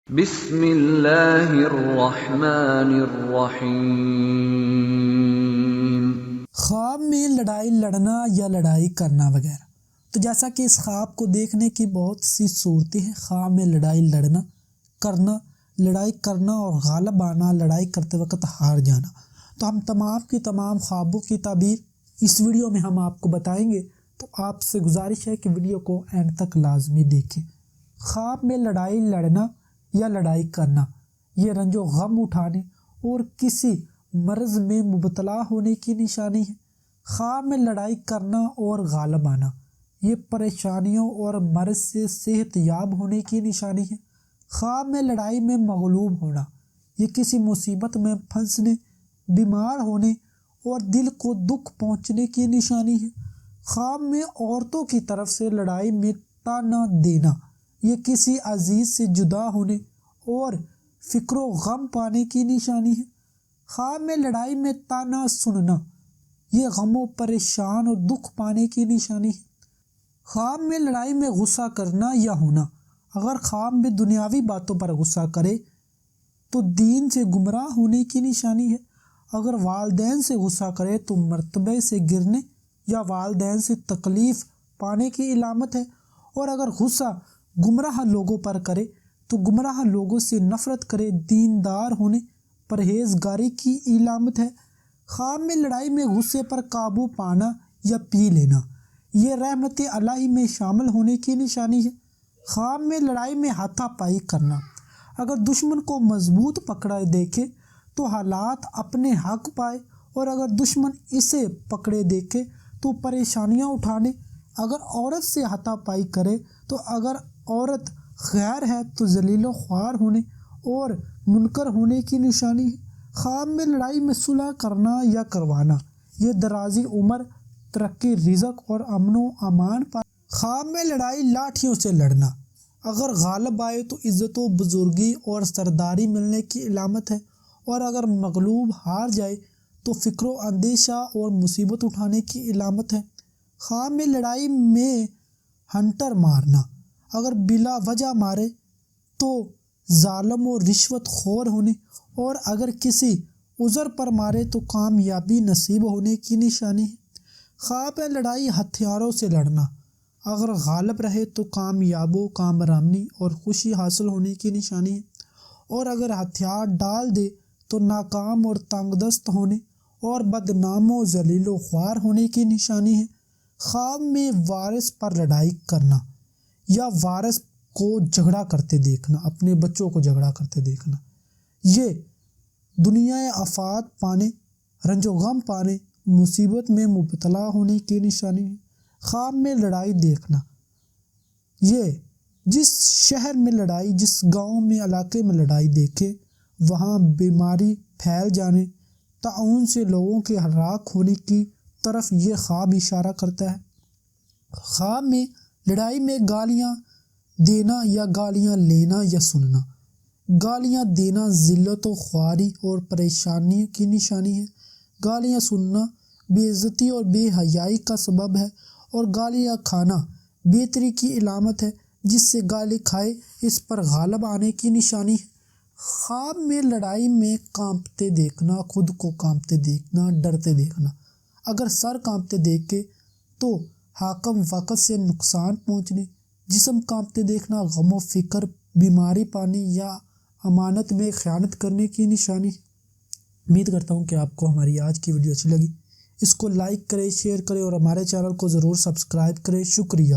بسم اللہ الرحمن الرحیم۔ خواب میں لڑائی لڑنا یا لڑائی کرنا وغیرہ۔ تو جیسا کہ اس خواب کو دیکھنے کی بہت سی صورتیں ہیں۔ خواب میں لڑائی کرنا اور غالب آنا، لڑائی کرتے وقت ہار جانا۔ تو ہم تمام کی تمام خوابوں کی تعبیر اس ویڈیو میں ہم آپ کو بتائیں گے، تو آپ سے گزارش ہے کہ ویڈیو کو اینڈ تک لازمی دیکھیں۔ خواب میں لڑائی لڑنا یا لڑائی کرنا یہ رنج و غم اٹھانے اور کسی مرض میں مبتلا ہونے کی نشانی ہے۔ خواب میں لڑائی کرنا اور غالب آنا یہ پریشانیوں اور مرض سے صحت یاب ہونے کی نشانی ہے۔ خواب میں لڑائی میں مغلوب ہونا یہ کسی مصیبت میں پھنسنے، بیمار ہونے اور دل کو دکھ پہنچنے کی نشانی ہے۔ خواب میں عورتوں کی طرف سے لڑائی میں تانا دینا یہ کسی عزیز سے جدا ہونے اور فکر و غم پانے کی نشانی ہے۔ خواب میں لڑائی میں تانا سننا یہ غم و پریشان اور دکھ پانے کی نشانی ہے۔ خواب میں لڑائی میں غصہ کرنا یا ہونا، اگر خواب میں دنیاوی باتوں پر غصہ کرے تو دین سے گمراہ ہونے کی نشانی ہے۔ اگر والدین سے غصہ کرے تو مرتبے سے گرنے یا والدین سے تکلیف پانے کی علامت ہے، اور اگر غصہ گمراہ لوگوں پر کرے تو گمراہ لوگوں سے نفرت کرے، دیندار ہونے، پرہیزگاری کی علامت ہے۔ خواب میں لڑائی میں غصے پر قابو پانا یا پی لینا یہ رحمت الہی میں شامل ہونے کی نشانی ہے۔ خواب میں لڑائی میں ہاتھا پائی کرنا، اگر دشمن کو مضبوط پکڑے دیکھے تو حالات اپنے حق پائے، اور اگر دشمن اسے پکڑے دیکھے تو پریشانیاں اٹھانے۔ اگر عورت سے ہاتھا پائی کرے تو اگر عورت غیر ہے تو ذلیل و خوار ہونے اور منکر ہونے کی نشانی ہے۔ خواب میں لڑائی میں صلح کرنا یا کروانا یہ درازی عمر، ترقی، رزق اور امن و امان پر۔ خواب میں لڑائی لاٹھیوں سے لڑنا اگر غالب آئے تو عزت و بزرگی اور سرداری ملنے کی علامت ہے، اور اگر مغلوب ہار جائے تو فکر و اندیشہ اور مصیبت اٹھانے کی علامت ہے۔ خواب میں لڑائی میں ہنٹر مارنا اگر بلا وجہ مارے تو ظالم و رشوت خور ہونے، اور اگر کسی عذر پر مارے تو کامیابی نصیب ہونے کی نشانی ہے۔ خواب میں لڑائی ہتھیاروں سے لڑنا اگر غالب رہے تو کامیاب و کامرانی اور خوشی حاصل ہونے کی نشانی ہے، اور اگر ہتھیار ڈال دے تو ناکام اور تنگ دست ہونے اور بدنام و ذلیل و خوار ہونے کی نشانی ہے۔ خواب میں وارث پر لڑائی کرنا یا وارث کو جھگڑا کرتے دیکھنا، اپنے بچوں کو جھگڑا کرتے دیکھنا یہ دنیا آفات پانے، رنج و غم پانے، مصیبت میں مبتلا ہونے کی نشانی ہے۔ خواب میں لڑائی دیکھنا یہ جس شہر میں لڑائی، جس گاؤں میں، علاقے میں لڑائی دیکھے وہاں بیماری پھیل جانے، طاعون سے لوگوں کے ہلاک ہونے کی طرف یہ خواب اشارہ کرتا ہے۔ خواب میں لڑائی میں گالیاں دینا یا گالیاں لینا یا سننا، گالیاں دینا ذلت و خواری اور پریشانی کی نشانی ہے۔ گالیاں سننا بے عزتی اور بے حیائی کا سبب ہے، اور گالیاں کھانا بہتری کی علامت ہے۔ جس سے گالی کھائے اس پر غالب آنے کی نشانی ہے۔ خواب میں لڑائی میں کانپتے دیکھنا، خود کو کانپتے دیکھنا، ڈرتے دیکھنا، اگر سر کانپتے دیکھے تو حاکم وقت سے نقصان پہنچنے، جسم کانپتے دیکھنا غم و فکر، بیماری پانے یا امانت میں خیانت کرنے کی نشانی ہے۔ امید کرتا ہوں کہ آپ کو ہماری آج کی ویڈیو اچھی لگی۔ اس کو لائک کریں، شیئر کریں اور ہمارے چینل کو ضرور سبسکرائب کریں۔ شکریہ۔